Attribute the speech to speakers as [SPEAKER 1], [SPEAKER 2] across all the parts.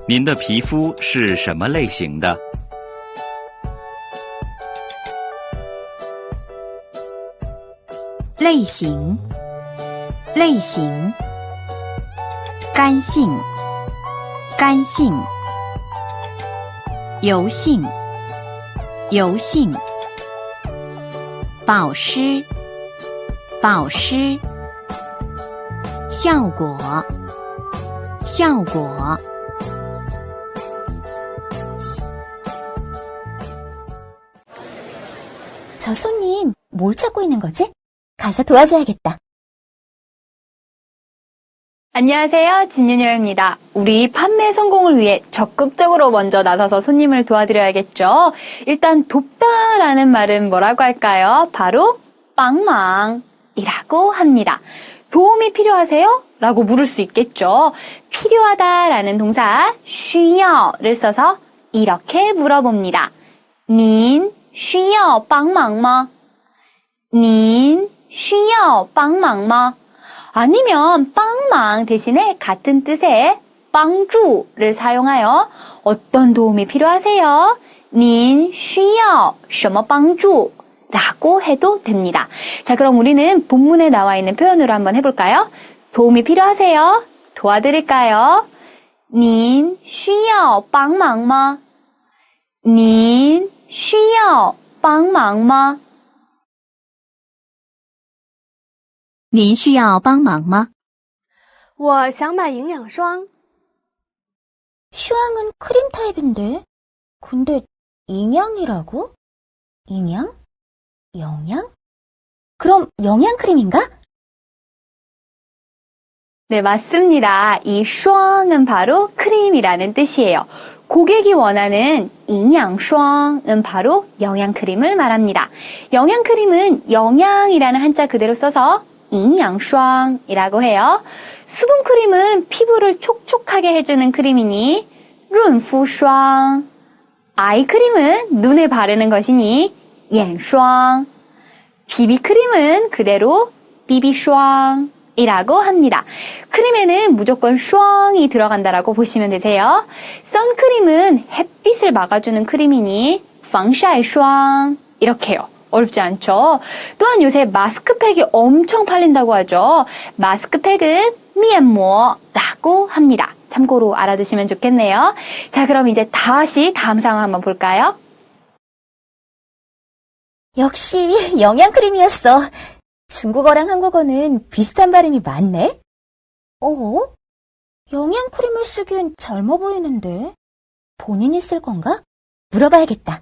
[SPEAKER 1] 您的皮肤是什么类型的？
[SPEAKER 2] 类型，类型，干性，干性，油性，油性，保湿，保湿，效果，效果。
[SPEAKER 3] 저 손님, 뭘 찾고 있는 거지? 가서 도와줘야겠다.
[SPEAKER 4] 안녕하세요. 진윤여입니다. 우리 판매 성공을 위해 적극적으로 먼저 나서서 손님을 도와드려야겠죠. 일단 돕다라는 말은 뭐라고 할까요? 바로 빵망이라고 합니다. 도움이 필요하세요? 라고 물을 수 있겠죠. 필요하다라는 동사 需要를 써서 이렇게 물어봅니다. 您需要帮忙吗? 您需要帮忙吗? 아니면 帮忙 대신에 같은 뜻의 帮助를 사용하여 어떤 도움이 필요하세요? 您需要什么帮助? 라고 해도 됩니다. 자, 그럼 우리는 본문에 나와 있는 표현으로 한번 해볼까요? 도움이 필요하세요? 도와드릴까요? 您需要帮忙吗?您需要帮忙吗?
[SPEAKER 2] 您需要帮忙吗?
[SPEAKER 5] 我想买营养霜.
[SPEAKER 3] 슈앙은 크림 타입인데. 근데营养이라고?营养? 영양? 그럼 영양크림인가?
[SPEAKER 4] 네, 맞습니다. 이 슈앙은 바로 크림이라는 뜻이에요. 고객이 원하는营养霜은 바로 영양크림을 말합니다. 영양크림은 영양이라는 한자 그대로 써서 营养霜이라고 해요. 수분크림은 피부를 촉촉하게 해주는 크림이니 润肤霜. 아이크림은 눈에 바르는 것이니 眼霜. 비비크림은 그대로 บีบี霜 이라고 합니다. 크림에는 무조건 슈앙이 들어간다라고 보시면 되세요. 선크림은 햇빛을 막아주는 크림이니 防晒霜 이렇게요. 어렵지 않죠? 또한 요새 마스크팩이 엄청 팔린다고 하죠. 마스크팩은 面膜라고 합니다. 참고로 알아두시면 좋겠네요. 자, 그럼 이제 다시 다음 상황 한번 볼까요?
[SPEAKER 3] 역시 영양크림이었어. 중국어랑 한국어는 비슷한 발음이 많네. 영양크림을 쓰기엔 젊어 보이는데. 본인이 쓸 건가? 물어봐야겠다.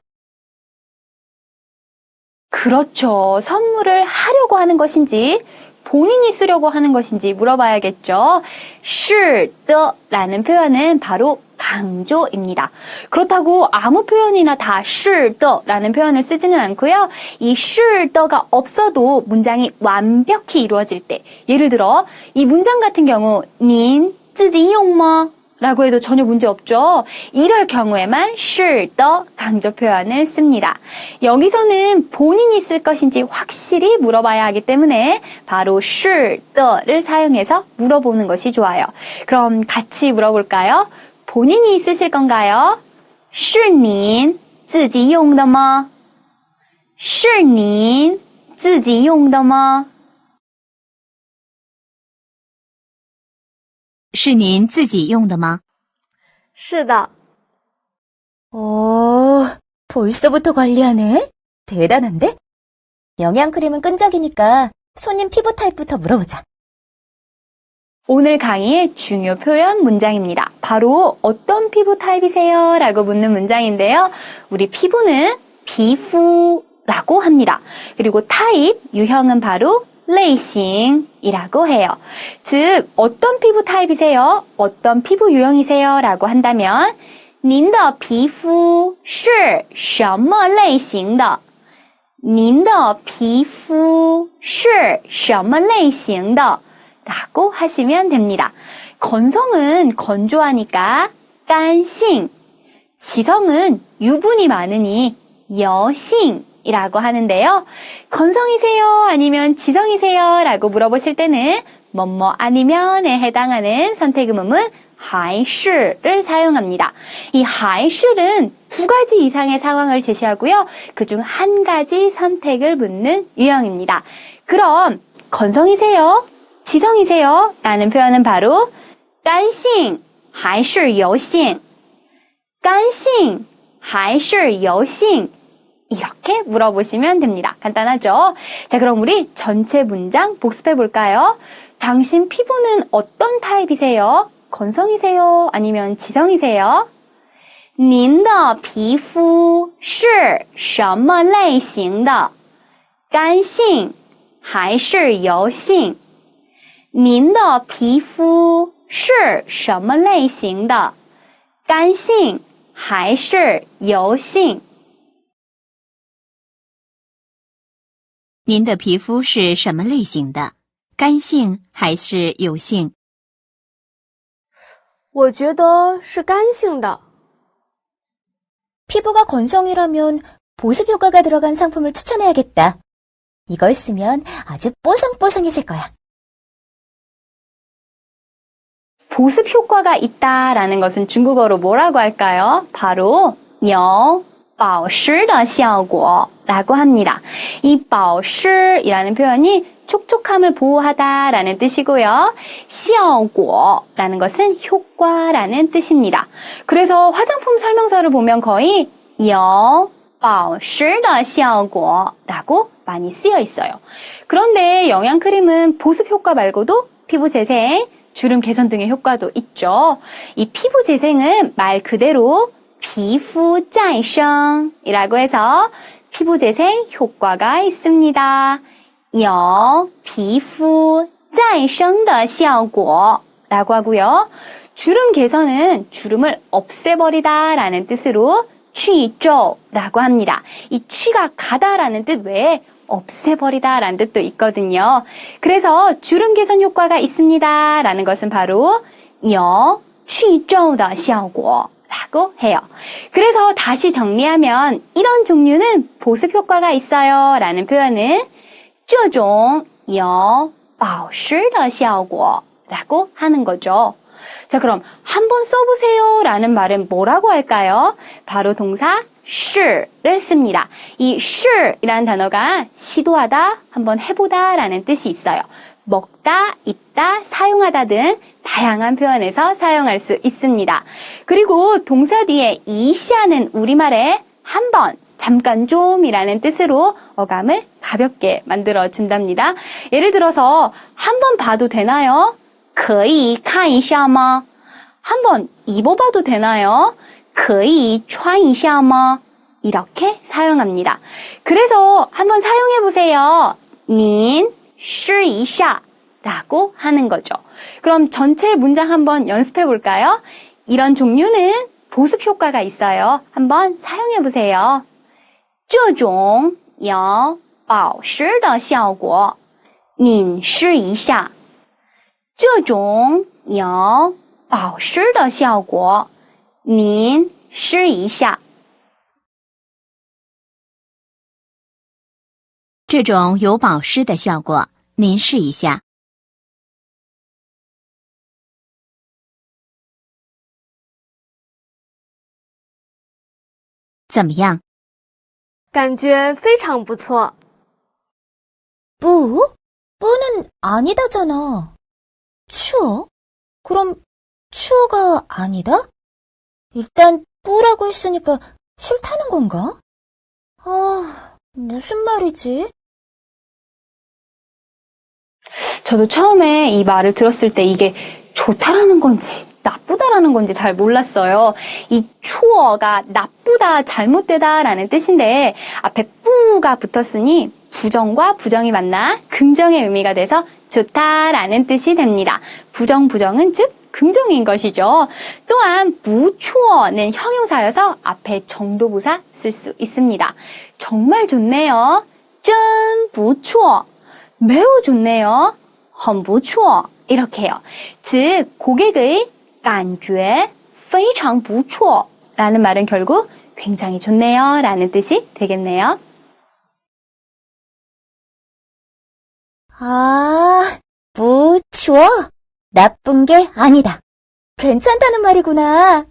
[SPEAKER 4] 그렇죠. 선물을 하려고 하는 것인지 본인이 쓰려고 하는 것인지 물어봐야겠죠. 是的라는 표현은 바로 강조입니다. 그렇다고 아무 표현이나 다 是的라는 표현을 쓰지는 않고요. 이 是的가 없어도 문장이 완벽히 이루어질 때, 예를 들어 이 문장 같은 경우 您自己用吗? 라고 해도 전혀 문제 없죠. 이럴 경우에만 是的 강조 표현을 씁니다. 여기서는 본인이 쓸 것인지 확실히 물어봐야 하기 때문에 바로 是的를 사용해서 물어보는 것이 좋아요. 그럼 같이 물어볼까요? 본인이 쓰실 건가요? 是您自己用的吗?是您自己用的吗?
[SPEAKER 2] 是您自己用的吗?
[SPEAKER 5] 是的.
[SPEAKER 3] 벌써부터 관리하네? 대단한데? 영양크림은 끈적이니까 손님 피부 타입부터 물어보자.
[SPEAKER 4] 오늘 강의의 중요 표현 문장입니다. 바로 어떤 피부 타입이세요? 라고 묻는 문장인데요. 우리 피부는 피부라고 합니다. 그리고 타입, 유형은 바로 类型이라고 해요. 즉, 어떤 피부 타입이세요? 어떤 피부 유형이세요? 라고 한다면 您的皮肤是什么类型的?您的皮肤是什么类型的? 라고 하시면 됩니다. 건성은 건조하니까 干性, 지성은 유분이 많으니 油性 이라고 하는데요. 건성이세요? 아니면 지성이세요? 라고 물어보실 때는 뭐뭐 아니면에 해당하는 선택 의문문 还是를 사용합니다. 이 还是는 두 가지 이상의 상황을 제시하고요. 그중 한 가지 선택을 묻는 유형입니다. 그럼 건성이세요? 지성이세요? 라는 표현은 바로 干性还是油性干性还是油性 이렇게 물어보시면 됩니다. 간단하죠? 자, 그럼 우리 전체 문장 복습해 볼까요? 당신 피부는 어떤 타입이세요? 건성이세요? 아니면 지성이세요? 您的皮肤是什么类型的？干性还是油性？您的皮肤是什么类型的？干性还是油性？
[SPEAKER 2] 您的皮肤是什么类型的？干性还是油性？
[SPEAKER 5] 我觉得是干性的。
[SPEAKER 3] 피부가 건성이라면 보습 효과가 들어간 상품을 추천해야겠다. 이걸 쓰면 아주 뽀송뽀송해질 거야.
[SPEAKER 4] 보습 효과가 있다라는 것은 중국어로 뭐라고 할까요? 바로 有保湿的效果라고 합니다. 이 保湿이라는 표현이 촉촉함을 보호하다라는 뜻이고요. 效果라는 것은 효과라는 뜻입니다. 그래서 화장품 설명서를 보면 거의 有保湿的效果라고 많이 쓰여 있어요. 그런데 영양크림은 보습 효과 말고도 피부 재생, 주름 개선 등의 효과도 있죠. 이 피부 재생은 말 그대로 皮肤再生이라고 해서 피부 재생 효과가 있습니다. 有皮肤再生的效果라고 하고요. 주름 개선은 주름을 없애버리다 라는 뜻으로 去皱라고 합니다. 이 취가 가다라는 뜻 외에 없애버리다 라는 뜻도 있거든요. 그래서 주름 개선 효과가 있습니다 라는 것은 바로 有去皱的效果 라고 해요. 그래서 다시 정리하면 이런 종류는 보습 효과가 있어요 라는 표현은 这种有保湿的效果 라고 하는 거죠. 자, 그럼 한번 써보세요 라는 말은 뭐라고 할까요? 바로 동사 试를 씁니다. 이 试이라는 단어가 시도하다, 한번 해보다 라는 뜻이 있어요. 먹다, 입다, 사용하다 등 다양한 표현에서 사용할 수 있습니다. 그리고 동사 뒤에 이시하는 우리말에 한번, 잠깐 좀이라는 뜻으로 어감을 가볍게 만들어 준답니다. 예를 들어서 한번 봐도 되나요? 可以看一下吗? 한번 입어봐도 되나요? 可以穿一下吗? 이렇게 사용합니다. 그래서 한번 사용해보세요. 您试一下 라고 하는 거죠. 그럼 전체 문장 한번 연습해 볼까요? 이런 종류는 보습 효과가 있어요. 한번 사용해 보세요. 这种有保湿的效果你试一下这种有保湿的效果您试一下
[SPEAKER 2] 这种有保湿的效果您试一下怎么样？
[SPEAKER 5] 感觉非常不错。
[SPEAKER 3] 뿌? 뿌는 아니다잖아. 추워? 그럼 추워가 아니다? 일단 뿌라고 했으니까 싫다는 건가? 아, 무슨 말이지?
[SPEAKER 4] 저도 처음에 이 말을 들었을 때 이게 좋다라는 건지 나쁘다라는 건지 잘 몰랐어요. 이 추워가 나쁘다, 잘못되다라는 뜻인데 앞에 뿌가 붙었으니 부정과 부정이 만나 긍정의 의미가 돼서 좋다라는 뜻이 됩니다. 부정은 즉 긍정인 것이죠. 또한 不错는 형용사여서 앞에 정도부사 쓸 수 있습니다. 정말 좋네요. 真不错. 매우 좋네요. 很不错. 이렇게 해요. 즉 고객의 感觉非常不错 라는 말은 결국 굉장히 좋네요 라는 뜻이 되겠네요.
[SPEAKER 3] 아, 不错. 나쁜 게 아니다. 괜찮다는 말이구나.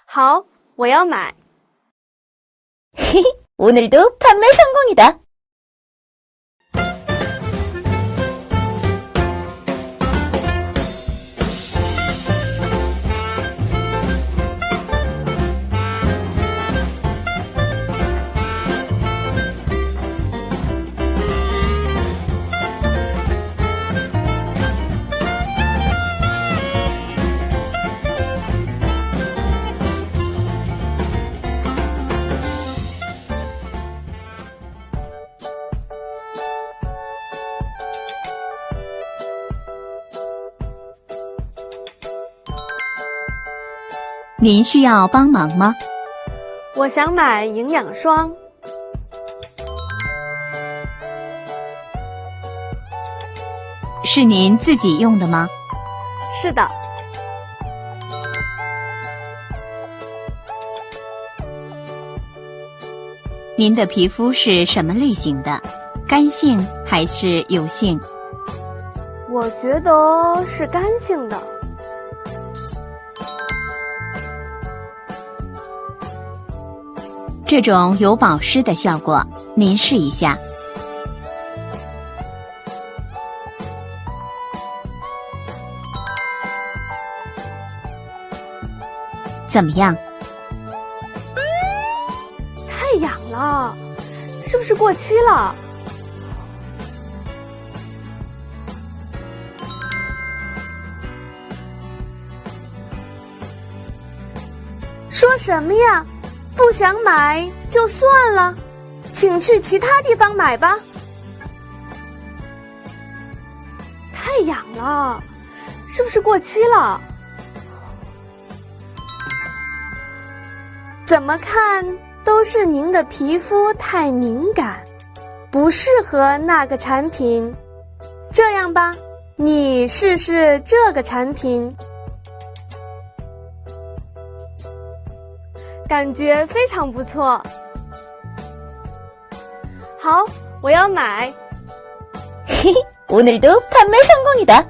[SPEAKER 5] 好，我要买。
[SPEAKER 3] 오늘도 판매 성공이다.
[SPEAKER 2] “您需要帮忙吗？”“
[SPEAKER 5] 我想买营养霜。”“
[SPEAKER 2] 是您自己用的吗？”“
[SPEAKER 5] 是的。”“
[SPEAKER 2] 您的皮肤是什么类型的？干性还是油性？”“
[SPEAKER 5] 我觉得是干性的。”“
[SPEAKER 2] 这种有保湿的效果，您试一下。”“怎么样？”“
[SPEAKER 5] 太痒了，是不是过期了？”“说什么呀？不想买就算了，请去其他地方买吧。”“太痒了，是不是过期了？”“怎么看都是您的皮肤太敏感，不适合那个产品。这样吧，你试试这个产品。”“感觉非常不错。”“好，我要买。”
[SPEAKER 3] 오늘도 판매 성공이다.